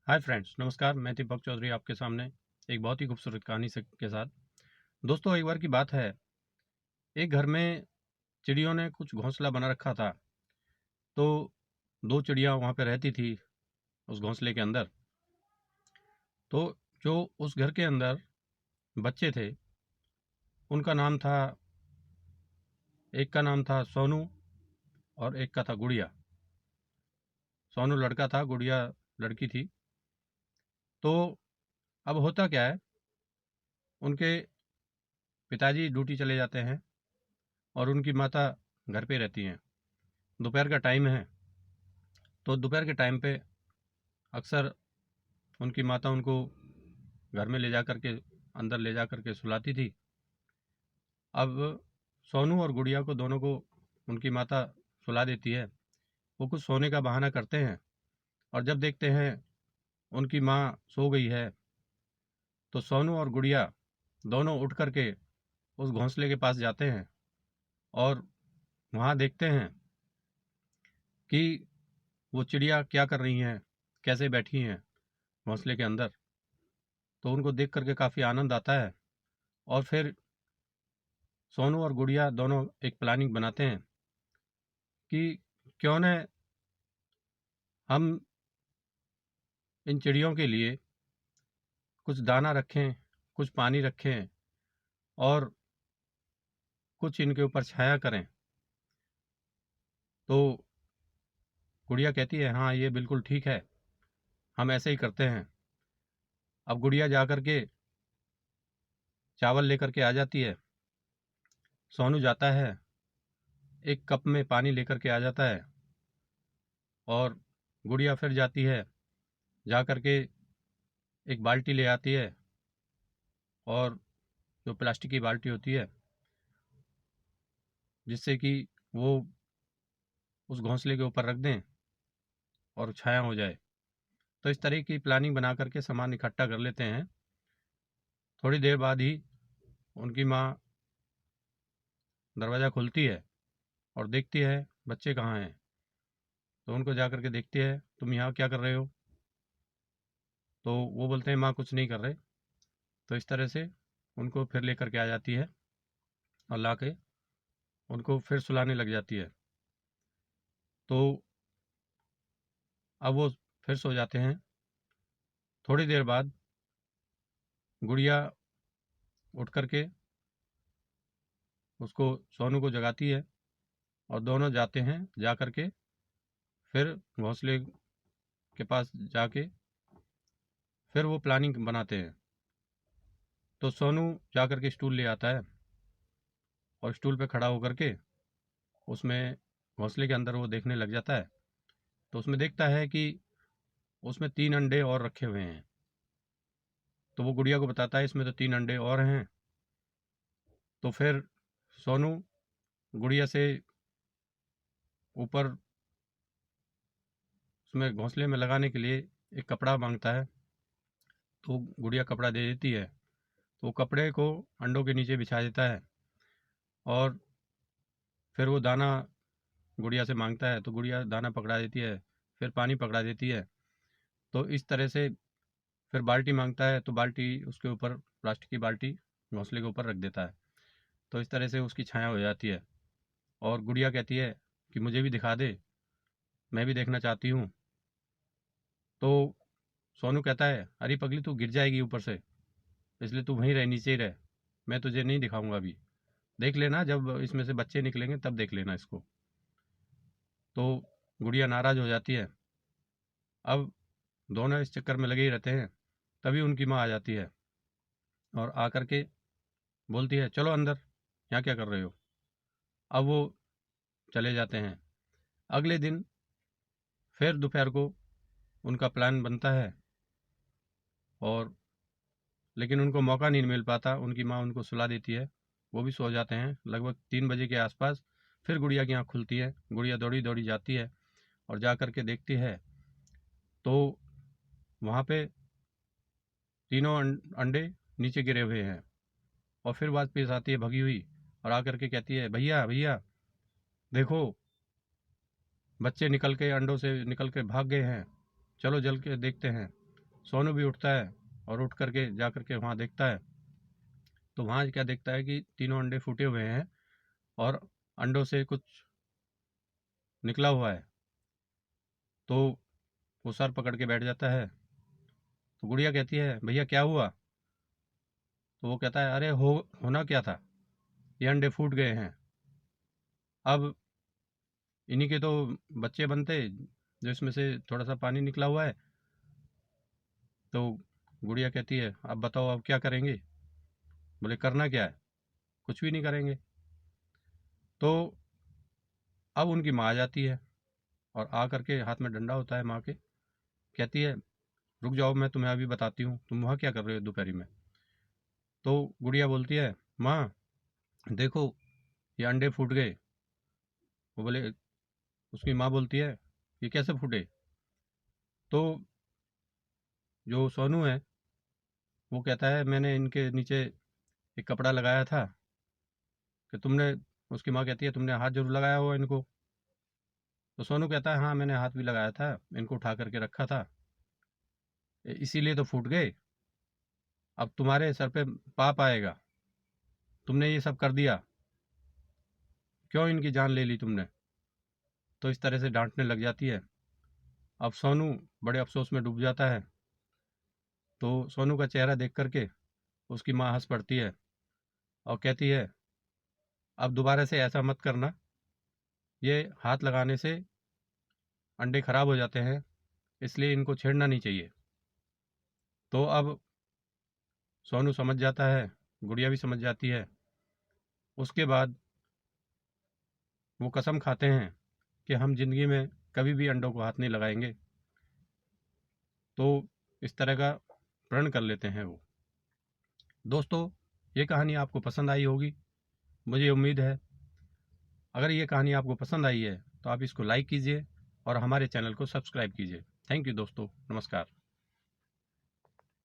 Hi friends, नमस्कार। मैं दीपक चौधरी आपके सामने एक बहुत ही खूबसूरत कहानी से के साथ। दोस्तों, एक बार की बात है, एक घर में चिड़ियों ने कुछ घोंसला बना रखा था। तो दो चिड़िया वहाँ पे रहती थी उस घोंसले के अंदर। तो जो उस घर के अंदर बच्चे थे, उनका नाम था, एक का नाम था सोनू और एक का था गुड़िया। सोनू लड़का था, गुड़िया लड़की थी। तो अब होता क्या है, उनके पिताजी ड्यूटी चले जाते हैं और उनकी माता घर पे रहती हैं। दोपहर का टाइम है, तो दोपहर के टाइम पे अक्सर उनकी माता उनको घर में ले जा कर के, अंदर ले जा कर के सुलाती थी। अब सोनू और गुड़िया को, दोनों को उनकी माता सुला देती है। वो कुछ सोने का बहाना करते हैं और जब देखते हैं उनकी माँ सो गई है, तो सोनू और गुड़िया दोनों उठ कर के उस घोंसले के पास जाते हैं और वहाँ देखते हैं कि वो चिड़िया क्या कर रही हैं, कैसे बैठी हैं घोंसले के अंदर। तो उनको देख करके काफ़ी आनंद आता है और फिर सोनू और गुड़िया दोनों एक प्लानिंग बनाते हैं कि क्यों न हम इन चिड़ियों के लिए कुछ दाना रखें, कुछ पानी रखें और कुछ इनके ऊपर छाया करें। तो गुड़िया कहती है, हाँ ये बिल्कुल ठीक है, हम ऐसे ही करते हैं। अब गुड़िया जा कर के चावल लेकर के आ जाती है। सोनू जाता है, एक कप में पानी लेकर के आ जाता है और गुड़िया फिर जाती है, जा कर के एक बाल्टी ले आती है और जो प्लास्टिक की बाल्टी होती है, जिससे कि वो उस घोंसले के ऊपर रख दें और छाया हो जाए। तो इस तरह की प्लानिंग बना करके सामान इकट्ठा कर लेते हैं। थोड़ी देर बाद ही उनकी माँ दरवाज़ा खोलती है और देखती है बच्चे कहाँ हैं। तो उनको जा कर के देखती है, तुम यहाँ क्या कर रहे हो? तो वो बोलते हैं, माँ कुछ नहीं कर रहे। तो इस तरह से उनको फिर लेकर के आ जाती है और ला के उनको फिर सुलाने लग जाती है। तो अब वो फिर सो जाते हैं। थोड़ी देर बाद गुड़िया उठ कर के उसको, सोनू को जगाती है और दोनों जाते हैं, जा कर के फिर घोंसले के पास जाके फिर वो प्लानिंग बनाते हैं। तो सोनू जा कर के स्टूल ले आता है और स्टूल पे खड़ा होकर के उसमें घोंसले के अंदर वो देखने लग जाता है। तो उसमें देखता है कि उसमें 3 अंडे और रखे हुए हैं। तो वो गुड़िया को बताता है, इसमें तो 3 अंडे और हैं। तो फिर सोनू गुड़िया से ऊपर उसमें घोंसले में लगाने के लिए एक कपड़ा मांगता है। तो गुड़िया कपड़ा दे देती है। तो वो कपड़े को अंडों के नीचे बिछा देता है और फिर वो दाना गुड़िया से मांगता है, तो गुड़िया दाना पकड़ा देती है, फिर पानी पकड़ा देती है। तो इस तरह से फिर बाल्टी मांगता है, तो बाल्टी उसके ऊपर, प्लास्टिक की बाल्टी घोंसले के ऊपर रख देता है। तो इस तरह से उसकी छाया हो जाती है और गुड़िया कहती है कि मुझे भी दिखा दे, मैं भी देखना चाहती हूँ। तो सोनू कहता है, अरे पगली तू गिर जाएगी ऊपर से, इसलिए तू वहीं रह, नीचे ही रह, मैं तुझे नहीं दिखाऊंगा अभी, देख लेना जब इसमें से बच्चे निकलेंगे तब देख लेना इसको। तो गुड़िया नाराज़ हो जाती है। अब दोनों इस चक्कर में लगे ही रहते हैं। तभी उनकी माँ आ जाती है और आकर के बोलती है, चलो अंदर, यहाँ क्या कर रहे हो? अब वो चले जाते हैं। अगले दिन फिर दोपहर को उनका प्लान बनता है और लेकिन उनको मौका नहीं मिल पाता। उनकी माँ उनको सुला देती है, वो भी सो जाते हैं। लगभग 3 बजे के आसपास फिर गुड़िया की आँख खुलती है। गुड़िया दौड़ी दौड़ी जाती है और जा कर के देखती है, तो वहाँ पे तीनों अंडे नीचे गिरे हुए हैं। और फिर बात पेश आती है भगी हुई और आकर के कहती है, भैया भैया देखो, बच्चे निकल के, अंडों से निकल के भाग गए हैं, चलो जल के देखते हैं। सोनू भी उठता है और उठ करके जा करके वहाँ देखता है, तो वहाँ क्या देखता है कि तीनों अंडे फूटे हुए हैं और अंडों से कुछ निकला हुआ है। तो वो सर पकड़ के बैठ जाता है। तो गुड़िया कहती है, भैया क्या हुआ? तो वो कहता है, अरे होना क्या था, ये अंडे फूट गए हैं, अब इन्हीं के तो बच्चे बनते जो इसमें से थोड़ा सा पानी निकला हुआ है। तो गुड़िया कहती है, अब बताओ अब क्या करेंगे? बोले, करना क्या है, कुछ भी नहीं करेंगे। तो अब उनकी माँ आ जाती है और आ करके हाथ में डंडा होता है माँ के, कहती है, रुक जाओ, मैं तुम्हें अभी बताती हूँ, तुम वहाँ क्या कर रहे हो दोपहरी में? तो गुड़िया बोलती है, माँ देखो, ये अंडे फूट गए। वो बोले, उसकी माँ बोलती है, ये कैसे फूटे? तो जो सोनू है वो कहता है, मैंने इनके नीचे एक कपड़ा लगाया था कि तुमने, उसकी माँ कहती है, तुमने हाथ जरूर लगाया होगा इनको। तो सोनू कहता है, हाँ मैंने हाथ भी लगाया था, इनको उठा करके रखा था, इसीलिए तो फूट गए। अब तुम्हारे सर पे पाप आएगा, तुमने ये सब कर दिया, क्यों इनकी जान ले ली तुमने? तो इस तरह से डांटने लग जाती है। अब सोनू बड़े अफसोस में डूब जाता है। तो सोनू का चेहरा देख करके उसकी माँ हंस पड़ती है और कहती है, अब दोबारा से ऐसा मत करना, ये हाथ लगाने से अंडे खराब हो जाते हैं, इसलिए इनको छेड़ना नहीं चाहिए। तो अब सोनू समझ जाता है, गुड़िया भी समझ जाती है। उसके बाद वो कसम खाते हैं कि हम जिंदगी में कभी भी अंडों को हाथ नहीं लगाएंगे। तो इस तरह का प्रण कर लेते हैं वो। दोस्तों, ये कहानी आपको पसंद आई होगी, मुझे उम्मीद है। अगर ये कहानी आपको पसंद आई है तो आप इसको लाइक कीजिए और हमारे चैनल को सब्सक्राइब कीजिए। थैंक यू दोस्तों, नमस्कार।